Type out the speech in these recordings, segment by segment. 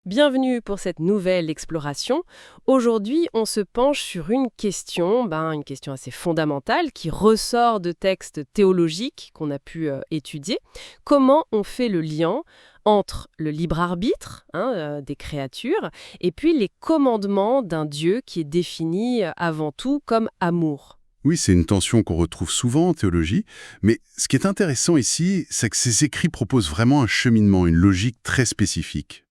Bienvenue pour cette nouvelle exploration. Aujourd'hui, on se penche sur une question assez fondamentale qui ressort de textes théologiques qu'on a pu étudier. Comment on fait le lien entre le libre arbitre des créatures et puis les commandements d'un Dieu qui est défini avant tout comme amour? Oui, c'est une tension qu'on retrouve souvent en théologie, mais ce qui est intéressant ici, c'est que ces écrits proposent vraiment un cheminement, une logique très spécifique.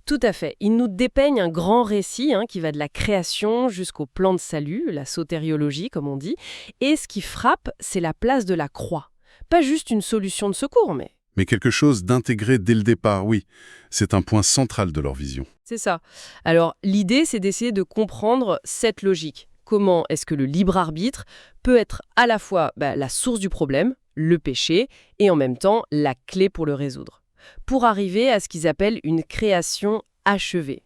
Tout à fait. Il nous dépeigne un grand récit qui va de la création jusqu'au plan de salut, la sotériologie comme on dit. Et ce qui frappe, c'est la place de la croix. Pas juste une solution de secours, mais Mais quelque chose d'intégré dès le départ, oui, c'est un point central de leur vision. c'est ça. Alors l'idée, c'est d'essayer de comprendre cette logique. Comment est-ce que le libre arbitre peut être à la fois la source du problème, le péché, et en même temps la clé pour le résoudre, pour arriver à ce qu'ils appellent une création achevée.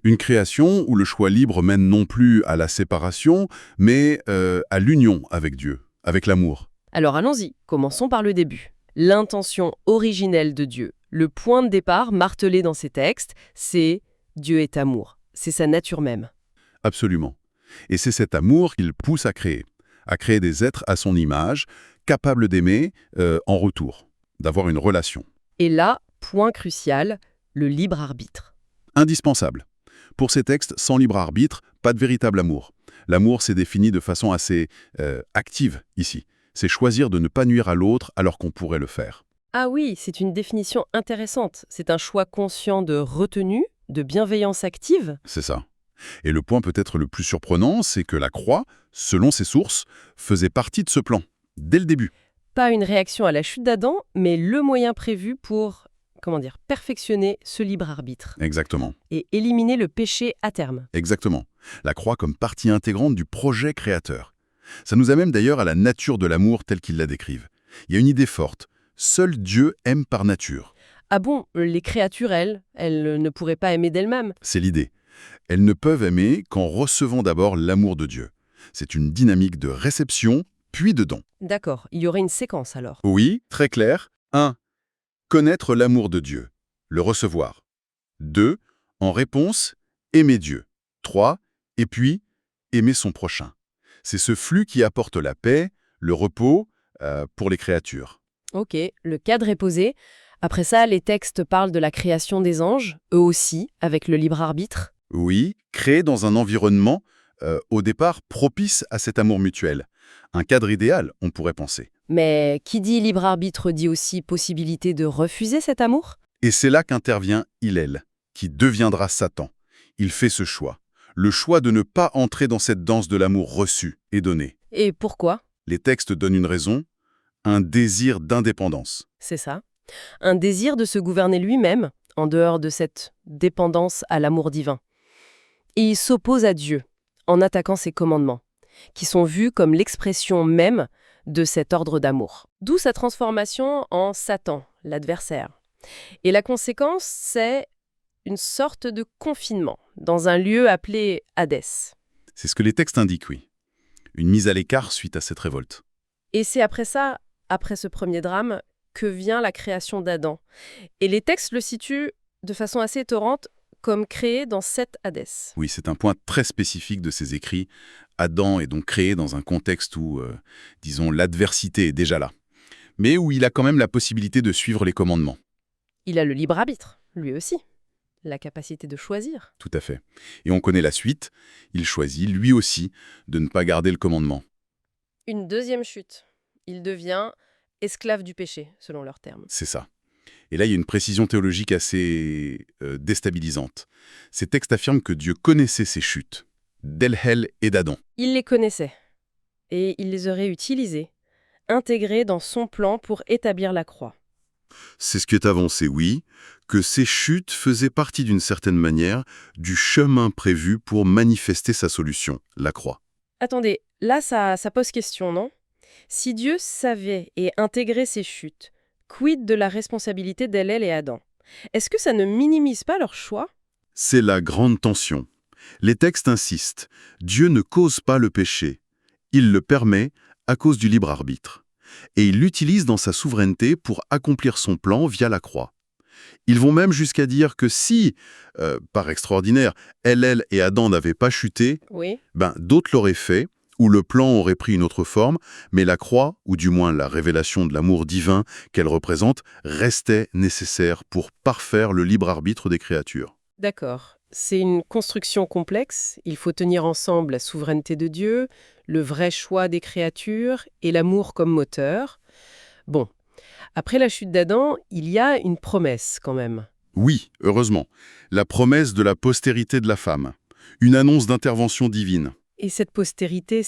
Une création où le choix libre mène non plus à la séparation, mais à l'union avec Dieu, avec l'amour. Alors allons-y, commençons par le début. L'intention originelle de Dieu, le point de départ martelé dans ces textes, c'est Dieu est amour. C'est sa nature même. Absolument. Et c'est cet amour qu'il pousse à créer des êtres à son image, capables d'aimer en retour, d'avoir une relation. Et là, point crucial, le libre arbitre. Indispensable. Pour ces textes, sans libre arbitre, pas de véritable amour. L'amour, c'est défini de façon assez active ici. C'est choisir de ne pas nuire à l'autre alors qu'on pourrait le faire. Ah oui, c'est une définition intéressante. C'est un choix conscient de retenue, de bienveillance active. C'est ça. Et le point peut-être le plus surprenant, c'est que la croix, selon ses sources, faisait partie de ce plan, dès le début. Pas une réaction à la chute d'Adam, mais le moyen prévu pour, perfectionner ce libre arbitre Exactement. et éliminer le péché à terme. Exactement. La croix comme partie intégrante du projet créateur. Ça nous amène d'ailleurs à la nature de l'amour telle qu'ils la décrivent. Il y a une idée forte. Seul Dieu aime par nature. Ah bon, les créatures, elles ne pourraient pas aimer d'elles-mêmes? C'est l'idée. Elles ne peuvent aimer qu'en recevant d'abord l'amour de Dieu. C'est une dynamique de réception, puis de don. D'accord, il y aurait une séquence alors. Oui, très clair. 1. Connaître l'amour de Dieu. Le recevoir. 2. En réponse, aimer Dieu. 3. Et puis, aimer son prochain. C'est ce flux qui apporte la paix, le repos pour les créatures. Ok, le cadre est posé. Après ça, les textes parlent de la création des anges, eux aussi, avec le libre arbitre. Oui, créé dans un environnement, au départ, propice à cet amour mutuel. Un cadre idéal, on pourrait penser. Mais qui dit libre arbitre dit aussi possibilité de refuser cet amour? Et c'est là qu'intervient Hillel, qui deviendra Satan. Il fait ce choix. Le choix de ne pas entrer dans cette danse de l'amour reçu et donné. Et pourquoi? Les textes donnent une raison, un désir d'indépendance. C'est ça. Un désir de se gouverner lui-même, en dehors de cette dépendance à l'amour divin. Et il s'oppose à Dieu, en attaquant ses commandements, qui sont vus comme l'expression même de cet ordre d'amour. D'où sa transformation en Satan, l'adversaire. Et la conséquence, c'est une sorte de confinement, dans un lieu appelé Hadès. C'est ce que les textes indiquent, oui. Une mise à l'écart suite à cette révolte. Et c'est après ça, après ce premier drame, que vient la création d'Adam. Et les textes le situent de façon assez étonnante comme créé dans cet Hadès. Oui, c'est un point très spécifique de ces écrits. Adam est donc créé dans un contexte où, disons, l'adversité est déjà là. Mais où il a quand même la possibilité de suivre les commandements. Il a le libre arbitre, lui aussi. La capacité de choisir. Tout à fait. Et on connaît la suite. Il choisit, lui aussi, de ne pas garder le commandement. Une deuxième chute. Il devient esclave du péché, selon leurs termes. C'est ça. Et là, il y a une précision théologique assez déstabilisante. Ces textes affirment que Dieu connaissait ces chutes, d'El-Hel et d'Adam. Il les connaissait. Et il les aurait utilisées, intégrées dans son plan pour établir la croix. C'est ce qui est avancé, oui, que ces chutes faisaient partie d'une certaine manière du chemin prévu pour manifester sa solution, la croix. Attendez, là ça pose question, non? Si Dieu savait et intégrait ces chutes, quid de la responsabilité d'Hélène et Adam? Est-ce que ça ne minimise pas leur choix? C'est la grande tension. Les textes insistent. Dieu ne cause pas le péché. Il le permet à cause du libre arbitre. Et il l'utilise dans sa souveraineté pour accomplir son plan via la croix. Ils vont même jusqu'à dire que si, par extraordinaire, elle et Adam n'avaient pas chuté, Oui. d'autres l'auraient fait, ou le plan aurait pris une autre forme, mais la croix, ou du moins la révélation de l'amour divin qu'elle représente, restait nécessaire pour parfaire le libre arbitre des créatures. D'accord. C'est une construction complexe. Il faut tenir ensemble la souveraineté de Dieu, le vrai choix des créatures et l'amour comme moteur. Bon, après la chute d'Adam, il y a une promesse quand même. Oui, heureusement, la promesse de la postérité de la femme, une annonce d'intervention divine, Et cette postérité,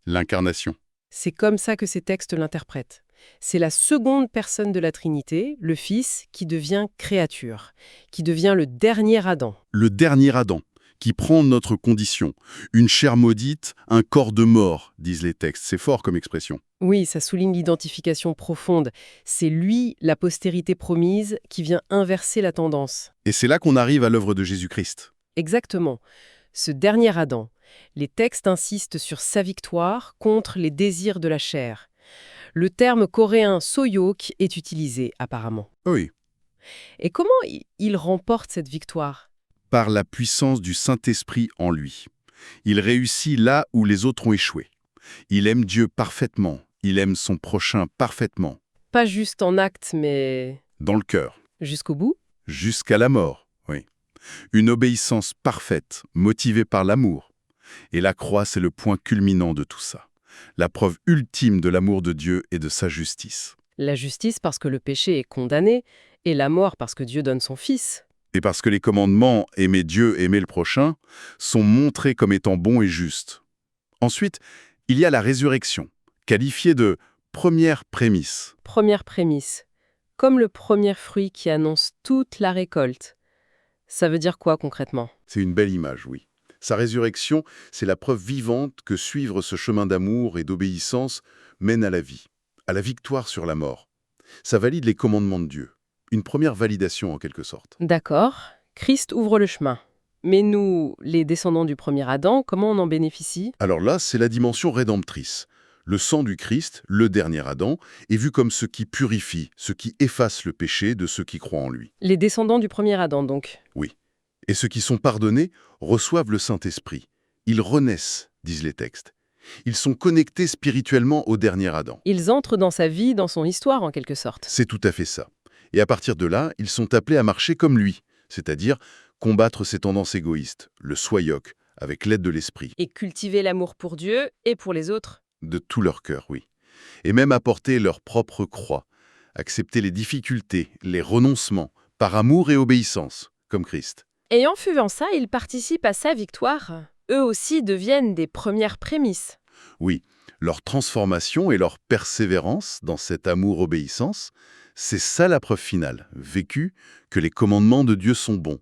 l'incarnation. c'est comme ça que ces textes l'interprètent. C'est la seconde personne de la Trinité, le Fils, qui devient créature, qui devient le dernier Adam. Le dernier Adam, qui prend notre condition, une chair maudite, un corps de mort, disent les textes. C'est fort comme expression. Oui, ça souligne l'identification profonde. C'est lui, la postérité promise, qui vient inverser la tendance. Et c'est là qu'on arrive à l'œuvre de Jésus-Christ. Exactement. Ce dernier Adam. Les textes insistent sur sa victoire contre les désirs de la chair. Le terme coréen soyok est utilisé apparemment. Oui, Et comment il remporte cette victoire? par la puissance du Saint-Esprit en lui. Il réussit là où les autres ont échoué. Il aime Dieu parfaitement, il aime son prochain parfaitement, Pas juste en acte, mais dans le cœur, jusqu'au bout? jusqu'à la mort, oui. Une obéissance parfaite, motivée par l'amour. Et la croix, c'est le point culminant de tout ça. La preuve ultime de l'amour de Dieu et de sa justice. La justice parce que le péché est condamné, et la mort parce que Dieu donne son Fils. Et parce que les commandements « aimer Dieu, aimer le prochain » sont montrés comme étant bons et justes. Ensuite, il y a la résurrection, qualifiée de première prémisse. Première prémisse. Comme le premier fruit qui annonce toute la récolte. Ça veut dire quoi concrètement? C'est une belle image, oui. Sa résurrection, c'est la preuve vivante que suivre ce chemin d'amour et d'obéissance mène à la victoire sur la mort. Ça valide les commandements de Dieu. Une première validation en quelque sorte. D'accord, Christ ouvre le chemin. Mais nous, les descendants du premier Adam, comment on en bénéficie? Alors là, c'est la dimension rédemptrice. Le sang du Christ, le dernier Adam, est vu comme ce qui purifie, ce qui efface le péché de ceux qui croient en lui. Les descendants du premier Adam, donc. Oui. Et ceux qui sont pardonnés reçoivent le Saint-Esprit. Ils renaissent, disent les textes. Ils sont connectés spirituellement au dernier Adam. Ils entrent dans sa vie, dans son histoire, en quelque sorte. C'est tout à fait ça. Et à partir de là, ils sont appelés à marcher comme lui, c'est-à-dire combattre ses tendances égoïstes, le soyoc, avec l'aide de l'Esprit, Et cultiver l'amour pour Dieu et pour les autres. de tout leur cœur, oui. Et même apporter leur propre croix, accepter les difficultés, les renoncements, par amour et obéissance, comme Christ. Et en faisant ça, ils participent à sa victoire. Eux aussi deviennent des premières prémices. Oui, leur transformation et leur persévérance dans cet amour-obéissance, c'est ça la preuve finale, vécue, que les commandements de Dieu sont bons.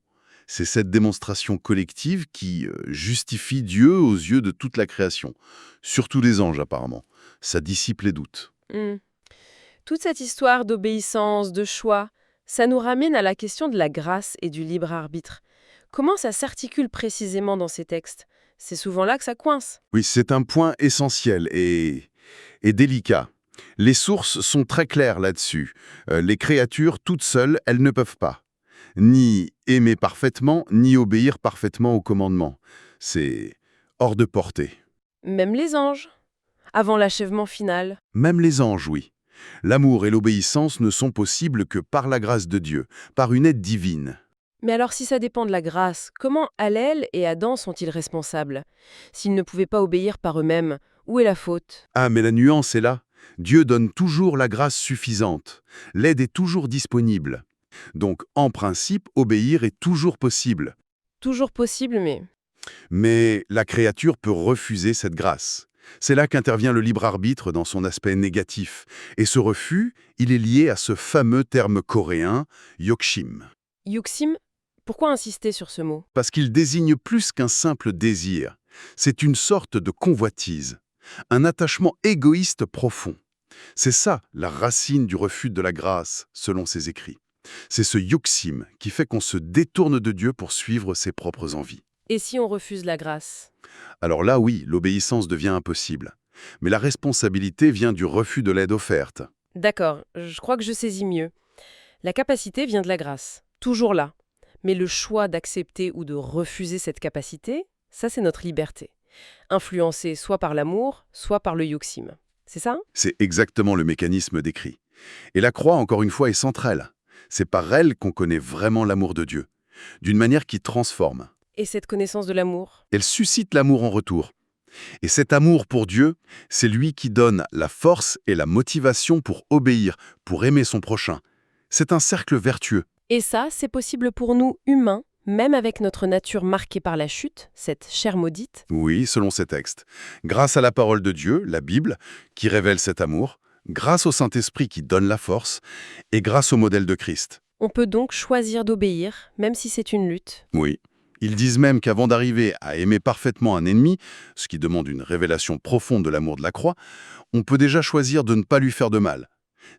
C'est cette démonstration collective qui justifie Dieu aux yeux de toute la création, surtout des anges apparemment. Ça dissipe les doutes. Hmm. Toute cette histoire d'obéissance, de choix, ça nous ramène à la question de la grâce et du libre arbitre. Comment ça s'articule précisément dans ces textes? C'est souvent là que ça coince. Oui, c'est un point essentiel et délicat. Les sources sont très claires là-dessus. Les créatures, toutes seules, elles ne peuvent pas. Ni aimer parfaitement, ni obéir parfaitement aux commandements. C'est hors de portée. Même les anges, avant l'achèvement final. Même les anges, oui. L'amour et l'obéissance ne sont possibles que par la grâce de Dieu, par une aide divine. Mais alors si ça dépend de la grâce, comment Hallel et Adam sont-ils responsables? S'ils ne pouvaient pas obéir par eux-mêmes, où est la faute? Ah, mais la nuance est là. Dieu donne toujours la grâce suffisante. L'aide est toujours disponible. Donc, en principe, obéir est toujours possible. Toujours possible, mais... Mais la créature peut refuser cette grâce. C'est là qu'intervient le libre arbitre dans son aspect négatif. Et ce refus, il est lié à ce fameux terme coréen, yokshim. Yuxim, pourquoi insister sur ce mot? Parce qu'il désigne plus qu'un simple désir. C'est une sorte de convoitise, un attachement égoïste profond. C'est ça, la racine du refus de la grâce, selon ses écrits. C'est ce yuxim qui fait qu'on se détourne de Dieu pour suivre ses propres envies. Et si on refuse la grâce? Alors là, oui, l'obéissance devient impossible. Mais la responsabilité vient du refus de l'aide offerte. D'accord, je crois que je saisis mieux. La capacité vient de la grâce. toujours là. Mais le choix d'accepter ou de refuser cette capacité, ça c'est notre liberté. Influencée soit par l'amour, soit par le yuxim. C'est ça? C'est exactement le mécanisme décrit. Et la croix, encore une fois, est centrale. C'est par elle qu'on connaît vraiment l'amour de Dieu, d'une manière qui transforme. Et cette connaissance de l'amour? Elle suscite l'amour en retour. Et cet amour pour Dieu, c'est lui qui donne la force et la motivation pour obéir, pour aimer son prochain. C'est un cercle vertueux. Et ça, c'est possible pour nous, humains, même avec notre nature marquée par la chute, cette chair maudite? Oui, selon ces textes. Grâce à la parole de Dieu, la Bible, qui révèle cet amour, grâce au Saint-Esprit qui donne la force, et grâce au modèle de Christ. On peut donc choisir d'obéir, même si c'est une lutte. Oui. Ils disent même qu'avant d'arriver à aimer parfaitement un ennemi, ce qui demande une révélation profonde de l'amour de la croix, on peut déjà choisir de ne pas lui faire de mal.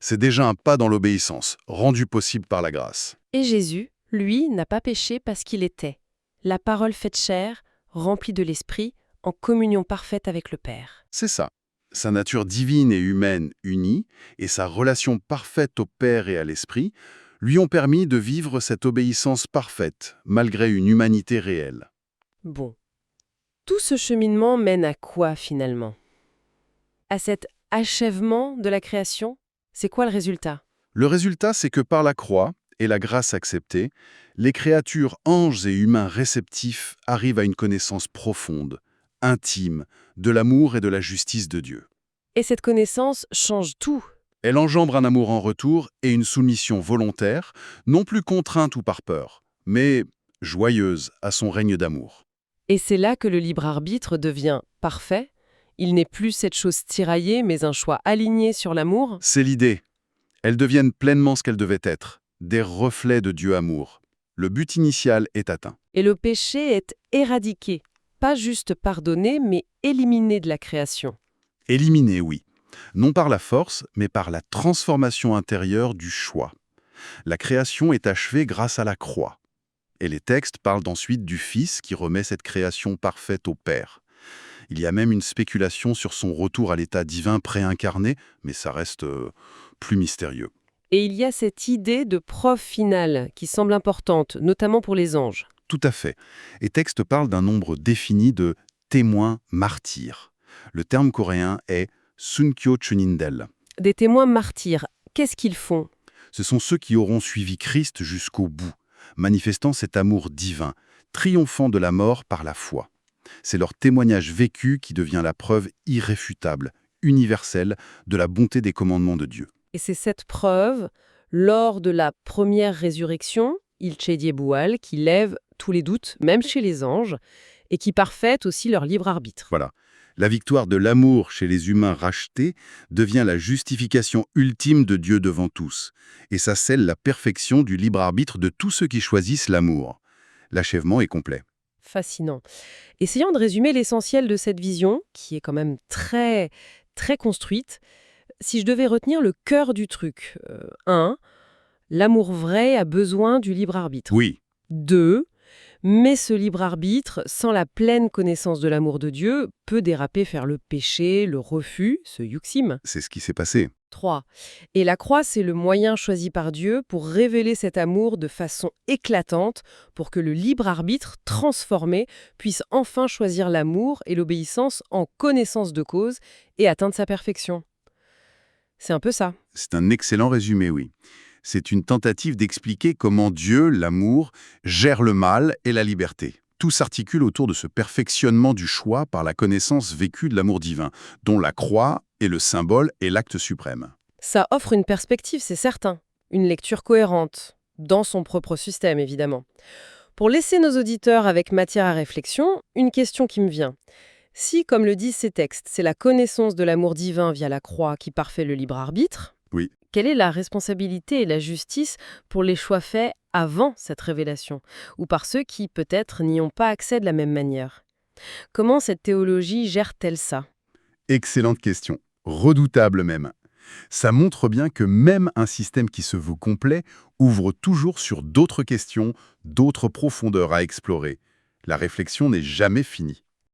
C'est déjà un pas dans l'obéissance, rendu possible par la grâce. Et Jésus, lui, n'a pas péché parce qu'il était la parole faite chair, remplie de l'Esprit, en communion parfaite avec le Père. C'est ça. Sa nature divine et humaine unie, et sa relation parfaite au Père et à l'Esprit, lui ont permis de vivre cette obéissance parfaite, malgré une humanité réelle. Bon. Tout ce cheminement mène à quoi finalement? À cet achèvement de la création? C'est quoi le résultat? Le résultat, c'est que par la croix et la grâce acceptée, les créatures anges et humains réceptifs arrivent à une connaissance profonde, intime, de l'amour et de la justice de Dieu. Et cette connaissance change tout. Elle engendre un amour en retour et une soumission volontaire, non plus contrainte ou par peur, mais joyeuse à son règne d'amour. Et c'est là que le libre arbitre devient parfait. Il n'est plus cette chose tiraillée, mais un choix aligné sur l'amour. C'est l'idée. Elles deviennent pleinement ce qu'elles devaient être, des reflets de Dieu amour. Le but initial est atteint. Et le péché est éradiqué. Pas juste pardonné, mais éliminé de la création. Éliminé, oui. Non par la force, mais par la transformation intérieure du choix. La création est achevée grâce à la croix. Et les textes parlent ensuite du Fils qui remet cette création parfaite au Père. Il y a même une spéculation sur son retour à l'état divin préincarné, mais ça reste plus mystérieux. Et il y a cette idée de preuve finale qui semble importante, notamment pour les anges. Tout à fait. Et texte parle d'un nombre défini de témoins martyrs. Le terme coréen est Sunkyo Chunindel. Des témoins martyrs, qu'est-ce qu'ils font? Ce sont ceux qui auront suivi Christ jusqu'au bout, manifestant cet amour divin, triomphant de la mort par la foi. C'est leur témoignage vécu qui devient la preuve irréfutable, universelle, de la bonté des commandements de Dieu. Et c'est cette preuve, lors de la première résurrection, Ilchédiéboual, qui lève tous les doutes, même chez les anges, et qui parfaite aussi leur libre arbitre. Voilà. La victoire de l'amour chez les humains rachetés devient la justification ultime de Dieu devant tous. Et ça scelle la perfection du libre arbitre de tous ceux qui choisissent l'amour. L'achèvement est complet. Fascinant. Essayons de résumer l'essentiel de cette vision, qui est quand même très, très construite. Si je devais retenir le cœur du truc, 1. L'amour vrai a besoin du libre arbitre. Oui, 2. Mais ce libre arbitre, sans la pleine connaissance de l'amour de Dieu, peut déraper vers le péché, le refus, ce yuxim. c'est ce qui s'est passé. 3. Et la croix, c'est le moyen choisi par Dieu pour révéler cet amour de façon éclatante, pour que le libre arbitre, transformé, puisse enfin choisir l'amour et l'obéissance en connaissance de cause et atteindre sa perfection. C'est un peu ça. C'est un excellent résumé, oui. C'est une tentative d'expliquer comment Dieu, l'amour, gère le mal et la liberté. Tout s'articule autour de ce perfectionnement du choix par la connaissance vécue de l'amour divin, dont la croix est le symbole et l'acte suprême. Ça offre une perspective, c'est certain. Une lecture cohérente, dans son propre système, évidemment. Pour laisser nos auditeurs avec matière à réflexion, une question qui me vient. Si, comme le disent ces textes, c'est la connaissance de l'amour divin via la croix qui parfait le libre arbitre, Oui. quelle est la responsabilité et la justice pour les choix faits avant cette révélation, ou par ceux qui, peut-être, n'y ont pas accès de la même manière? Comment cette théologie gère-t-elle ça? Excellente question. Redoutable même. Ça montre bien que même un système qui se veut complet ouvre toujours sur d'autres questions, d'autres profondeurs à explorer. La réflexion n'est jamais finie.